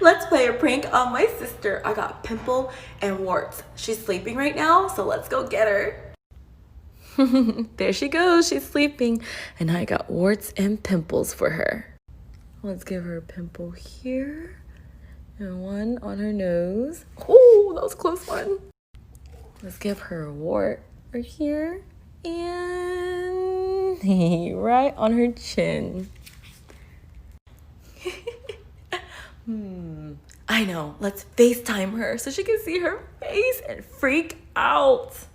Let's play a prank on my sister. I got pimple and warts. She's sleeping right now, so let's go get her. There she goes, she's sleeping. And I got warts and pimples for her. Let's give her a pimple here and one on her nose. Oh, that was a close one. Let's give her a wart right here and right on her chin. I know, let's FaceTime her so she can see her face and freak out.